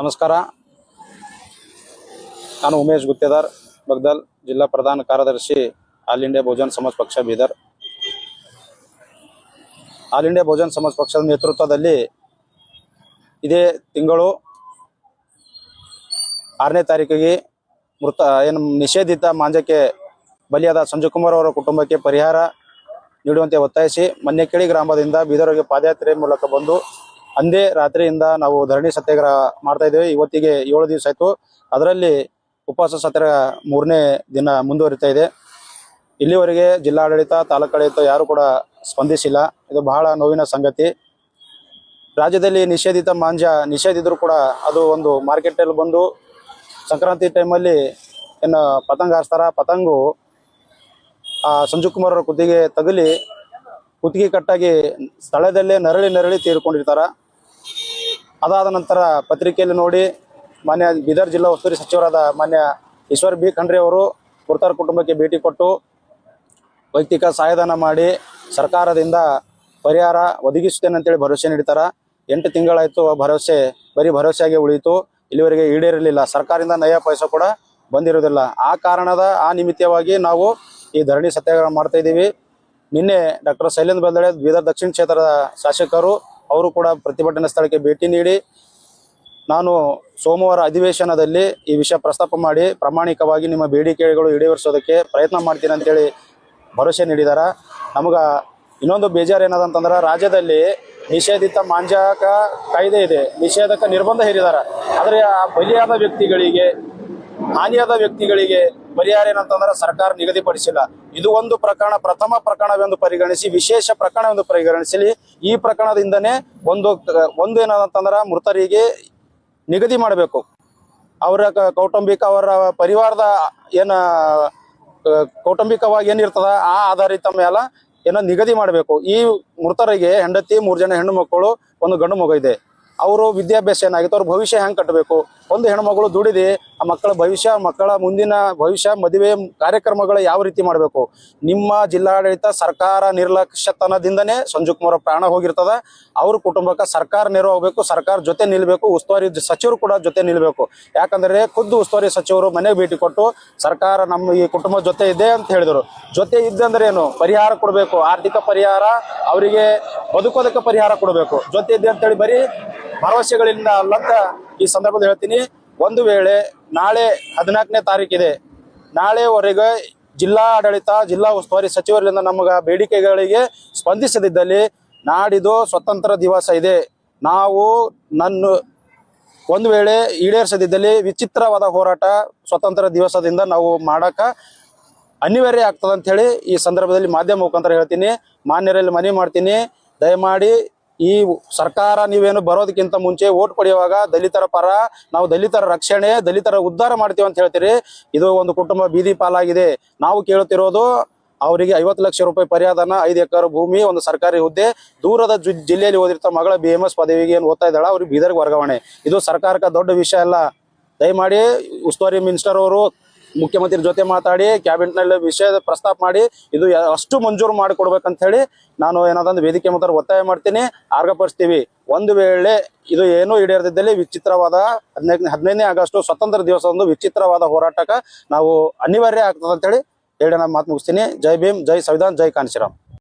ನಮಸ್ಕಾರ. ನಾನು ಉಮೇಶ್ ಗುತ್ತೇದಾರ್ ಬಗ್ದಲ್, ಜಿಲ್ಲಾ ಪ್ರಧಾನ ಕಾರ್ಯದರ್ಶಿ ಆಲ್ ಇಂಡಿಯಾ ಬಹುಜನ ಸಮಾಜ ಪಕ್ಷ ಬೀದರ್. ಆಲ್ ಇಂಡಿಯಾ ಬಹುಜನ ಸಮಾಜ ಪಕ್ಷದ ನೇತೃತ್ವದಲ್ಲಿ ಇದೇ ತಿಂಗಳು 6ನೇ ತಾರೀಕಿಗೆ ನಿಷೇಧಿತ ಮಾಂಜಕ್ಕೆ ಬಲಿಯಾದ ಸಂಜಯ್ ಕುಮಾರ್ ಅವರ ಕುಟುಂಬಕ್ಕೆ ಪರಿಹಾರ ನೀಡುವಂತೆ ಒತ್ತಾಯಿಸಿ ಮನ್ನೆಕೇಳಿ ಗ್ರಾಮದಿಂದ ಬೀದರ್ಗೆ ಪಾದಯಾತ್ರೆ ಮೂಲಕ ಬಂದು ಅಂದೇ ರಾತ್ರಿಯಿಂದ ನಾವು ಧರಣಿ ಸತ್ಯಾಗ್ರಹ ಮಾಡ್ತಾ ಇದ್ದೇವೆ. ಇವತ್ತಿಗೆ 7 ದಿವಸ ಆಯಿತು. ಅದರಲ್ಲಿ ಉಪವಾಸ ಸತ್ಯಾಗ್ರಹ 3ನೇ ದಿನ ಮುಂದುವರಿತಾ ಇದೆ. ಇಲ್ಲಿವರೆಗೆ ಜಿಲ್ಲಾಡಳಿತ, ತಾಲೂಕಾಡಳಿತ ಯಾರು ಕೂಡ ಸ್ಪಂದಿಸಿಲ್ಲ. ಇದು ಬಹಳ ನೋವಿನ ಸಂಗತಿ. ರಾಜ್ಯದಲ್ಲಿ ನಿಷೇಧಿತ ಮಾಂಜ ನಿಷೇಧಿದ್ರು ಕೂಡ ಅದು ಒಂದು ಮಾರ್ಕೆಟಲ್ಲಿ ಬಂದು ಸಂಕ್ರಾಂತಿ ಟೈಮಲ್ಲಿ ಏನು ಪತಂಗ ಹಾರಿಸ್ತಾರ, ಪತಂಗು ಸಂಜಯ್ ಕುಮಾರ್ ಅವರ ಕುತ್ತಿಗೆ ತಗುಲಿ ಕುತ್ತಿಗೆ ಕಟ್ಟಾಗಿ ಸ್ಥಳದಲ್ಲೇ ನರಳಿ ತೀರ್ಕೊಂಡಿರ್ತಾರ. ಅದಾದ ನಂತರ ಪತ್ರಿಕೆಯಲ್ಲಿ ನೋಡಿ ಮಾನ್ಯ ಬೀದರ್ ಜಿಲ್ಲಾ ಉಸ್ತುವಾರಿ ಸಚಿವರಾದ ಮಾನ್ಯ ಈಶ್ವರ್ ಬಿ ಖಂಡ್ರೆ ಅವರು ಮೃತರ ಕುಟುಂಬಕ್ಕೆ ಭೇಟಿ ಕೊಟ್ಟು ವೈಯಕ್ತಿಕ ಸಹಾಯಧನ ಮಾಡಿ ಸರ್ಕಾರದಿಂದ ಪರಿಹಾರ ಒದಗಿಸುತ್ತೇನೆ ಅಂತೇಳಿ ಭರವಸೆ ನೀಡ್ತಾರ. 8 ತಿಂಗಳಾಯಿತು. ಭರವಸೆ ಬರೀ ಭರವಸೆಯಾಗಿ ಉಳಿಯಿತು. ಇಲ್ಲಿವರೆಗೆ ಈಡೇರಲಿಲ್ಲ. ಸರ್ಕಾರದಿಂದ ನಯ ಪೈಸೆ ಕೂಡ ಬಂದಿರೋದಿಲ್ಲ. ಆ ನಿಮಿತ್ತವಾಗಿ ನಾವು ಈ ಧರಣಿ ಸತ್ಯಾಗ್ರಹ ಮಾಡ್ತಾ ಇದ್ದೀವಿ. ನಿನ್ನೆ ಡಾಕ್ಟರ್ ಶೈಲೇಂದ್ರ ಬೆಲ್ದಳೆ ಬೀದರ್ ದಕ್ಷಿಣ ಕ್ಷೇತ್ರದ ಶಾಸಕರು ಅವರು ಕೂಡ ಪ್ರತಿಭಟನಾ ಸ್ಥಳಕ್ಕೆ ಭೇಟಿ ನೀಡಿ ನಾನು ಸೋಮವಾರ ಅಧಿವೇಶನದಲ್ಲಿ ಈ ವಿಷಯ ಪ್ರಸ್ತಾಪ ಮಾಡಿ ಪ್ರಾಮಾಣಿಕವಾಗಿ ನಿಮ್ಮ ಬೇಡಿಕೆಗಳು ಈಡೇರಿಸೋದಕ್ಕೆ ಪ್ರಯತ್ನ ಮಾಡ್ತೀನಿ ಅಂತೇಳಿ ಭರವಸೆ ನೀಡಿದಾರ. ನಮಗೆ ಇನ್ನೊಂದು ಬೇಜಾರು ಏನದಂತಂದ್ರೆ ರಾಜ್ಯದಲ್ಲಿ ನಿಷೇಧಿತ ಮಾಂಜಕ ಕಾಯ್ದೆ ಇದೆ, ನಿಷೇಧಕ ನಿರ್ಬಂಧ ಹೇರಿದಾರ. ಆದರೆ ಆ ಬಲಿಯಾದ ವ್ಯಕ್ತಿಗಳಿಗೆ, ಹಾನಿಯಾದ ವ್ಯಕ್ತಿಗಳಿಗೆ ಪರಿಹಾರ ಏನಂತಂದ್ರೆ ಸರ್ಕಾರ ನಿಗದಿಪಡಿಸಿಲ್ಲ. ಇದು ಒಂದು ಪ್ರಕರಣ, ಪ್ರಥಮ ಪ್ರಕರಣವೆಂದು ಪರಿಗಣಿಸಿ ವಿಶೇಷ ಪ್ರಕರಣವೆಂದು ಪರಿಗಣಿಸಲಿ. ಈ ಪ್ರಕರಣದಿಂದನೇ ಒಂದು ಏನಂತಂದ್ರೆ ಮೃತರಿಗೆ ನಿಗದಿ ಮಾಡಬೇಕು. ಅವರ ಕೌಟುಂಬಿಕ, ಅವರ ಪರಿವಾರದ ಕೌಟುಂಬಿಕವಾಗಿ ಏನಿರ್ತದ ಆ ಆಧಾರಿತ ಮೇಲೆ ನಿಗದಿ ಮಾಡಬೇಕು. ಈ ಮೃತರಿಗೆ ಹೆಂಡತಿ, 3 ಜನ ಹೆಣ್ಣು ಮಕ್ಕಳು, 1 ಗಂಡು ಮಗು ಇದೆ. ಅವರು ವಿದ್ಯಾಭ್ಯಾಸ ಏನಾಗಿತ್ತು, ಅವ್ರ ಭವಿಷ್ಯ ಹೆಂಗೆ ಕಟ್ಟಬೇಕು, ಒಂದು ಹೆಣ್ಮಗಳು ದುಡಿದು ಆ ಮಕ್ಕಳ ಭವಿಷ್ಯ, ಮಕ್ಕಳ ಮುಂದಿನ ಭವಿಷ್ಯ, ಮದುವೆ ಕಾರ್ಯಕ್ರಮಗಳು ಯಾವ ರೀತಿ ಮಾಡಬೇಕು. ನಿಮ್ಮ ಜಿಲ್ಲಾಡಳಿತ ಸರ್ಕಾರ ನಿರ್ಲಕ್ಷ್ಯತನದಿಂದನೇ ಸಂಜಯ್ ಕುಮಾರ್ ಪ್ರಾಣ ಹೋಗಿರ್ತದ. ಅವ್ರ ಕುಟುಂಬಕ್ಕೆ ಸರ್ಕಾರ ನೆರವು ಹೋಗ್ಬೇಕು, ಸರ್ಕಾರ ಜೊತೆ ನಿಲ್ಬೇಕು, ಉಸ್ತುವಾರಿ ಸಚಿವರು ಕೂಡ ಜೊತೆ ನಿಲ್ಬೇಕು. ಯಾಕಂದ್ರೆ ಖುದ್ದು ಉಸ್ತುವಾರಿ ಸಚಿವರು ಮನೆಗೆ ಭೇಟಿ ಕೊಟ್ಟು ಸರ್ಕಾರ ನಮ್ಮ ಈ ಕುಟುಂಬ ಜೊತೆ ಇದೆ ಅಂತ ಹೇಳಿದರು. ಜೊತೆ ಇದ್ದಂದ್ರೆ ಏನು, ಪರಿಹಾರ ಕೊಡಬೇಕು, ಆರ್ಥಿಕ ಪರಿಹಾರ, ಅವರಿಗೆ ಬದುಕೋದಕ್ಕೆ ಪರಿಹಾರ ಕೊಡಬೇಕು. ಜೊತೆ ಇದೆ ಅಂತೇಳಿ ಬರೀ ಭರವಸೆಗಳಿಂದ ಅಲ್ಲಂತ ಈ ಸಂದರ್ಭದಲ್ಲಿ ಹೇಳ್ತೀನಿ. ಒಂದು ವೇಳೆ ನಾಳೆ 14ನೇ ತಾರೀಕಿದೆ, ನಾಳೆವರೆಗೆ ಜಿಲ್ಲಾ ಆಡಳಿತ, ಜಿಲ್ಲಾ ಉಸ್ತುವಾರಿ ಸಚಿವರಿಂದ ನಮಗೆ ಬೇಡಿಕೆಗಳಿಗೆ ಸ್ಪಂದಿಸದಿದ್ದಲ್ಲಿ ನಾಡಿದು ಸ್ವತಂತ್ರ ದಿವಸ ಇದೆ. ನಾವು ಒಂದು ವೇಳೆ ಈಡೇರಿಸದಿದ್ದಲ್ಲಿ ವಿಚಿತ್ರವಾದ ಹೋರಾಟ ಸ್ವತಂತ್ರ ದಿವಸದಿಂದ ನಾವು ಮಾಡಕ ಅನಿವಾರ್ಯ ಆಗ್ತದೆ ಅಂತ ಹೇಳಿ ಈ ಸಂದರ್ಭದಲ್ಲಿ ಮಾಧ್ಯಮ ಮುಖಾಂತರ ಹೇಳ್ತೀನಿ. ಮಾನ್ಯರಲ್ಲಿ ಮನವಿ ಮಾಡ್ತೀನಿ, ದಯಮಾಡಿ ಈ ಸರ್ಕಾರ ನೀವೇನು ಬರೋದಕ್ಕಿಂತ ಮುಂಚೆ ಓಟ್ ಪಡೆಯುವಾಗ ದಲಿತರ ಪರ, ನಾವು ದಲಿತರ ರಕ್ಷಣೆ, ದಲಿತರ ಉದ್ಧಾರ ಮಾಡ್ತೀವಿ ಅಂತ ಹೇಳ್ತೀರಿ. ಇದು ಒಂದು ಕುಟುಂಬ ಬೀದಿ ಪಾಲಾಗಿದೆ. ನಾವು ಕೇಳುತ್ತಿರೋದು ಅವರಿಗೆ 50 ಲಕ್ಷ ರೂಪಾಯಿ ಪರಿಹಾರನ, 5 ಎಕರೆ ಭೂಮಿ, ಒಂದು ಸರ್ಕಾರಿ ಹುದ್ದೆ, ದೂರದ ಜಿಲ್ಲೆಯಲ್ಲಿ ಓದಿರ್ತಾ ಮಗಳ BMS ಪದವಿಗೆ ಏನು ಓದ್ತಾ ಇದ್ದಾಳ ಅವ್ರಿಗೆ ಬೀದರ್ಗೆ ವರ್ಗಾವಣೆ. ಇದು ಸರ್ಕಾರಕ್ಕೆ ದೊಡ್ಡ ವಿಷಯ ಅಲ್ಲ. ದಯಮಾಡಿ ಉಸ್ತುವಾರಿ ಮಿನಿಸ್ಟರ್ ಅವರು ಮುಖ್ಯಮಂತ್ರಿ ಜೊತೆ ಮಾತಾಡಿ ಕ್ಯಾಬಿನೆಟ್ನಲ್ಲಿ ವಿಷಯದ ಪ್ರಸ್ತಾಪ ಮಾಡಿ ಇದು ಅಷ್ಟು ಮಂಜೂರು ಮಾಡಿಕೊಡ್ಬೇಕಂತ ಹೇಳಿ ನಾನು ಏನಾದಂದ್ರೆ ವೇದಿಕೆ ಮುಖಾಂತರ ಒತ್ತಾಯ ಮಾಡ್ತೀನಿ, ಆರ್ಗಪಡಿಸ್ತೀವಿ. ಒಂದು ವೇಳೆ ಇದು ಏನೂ ಈಡೇರದಿದ್ದಲ್ಲಿ ವಿಚಿತ್ರವಾದ 15ನೇ ಆಗಸ್ಟ್ ಸ್ವತಂತ್ರ ದಿವಸದಂದು ವಿಚಿತ್ರವಾದ ಹೋರಾಟಕ್ಕೆ ನಾವು ಅನಿವಾರ್ಯ ಆಗ್ತದೆ ಅಂತ ಹೇಳಿ ನಾನು ಮಾತು ಮುಗಿಸ್ತೀನಿ. ಜೈ ಭೀಮ್, ಜೈ ಸಂವಿಧಾನ, ಜೈ ಕಾಂಶಿರಾಮ್.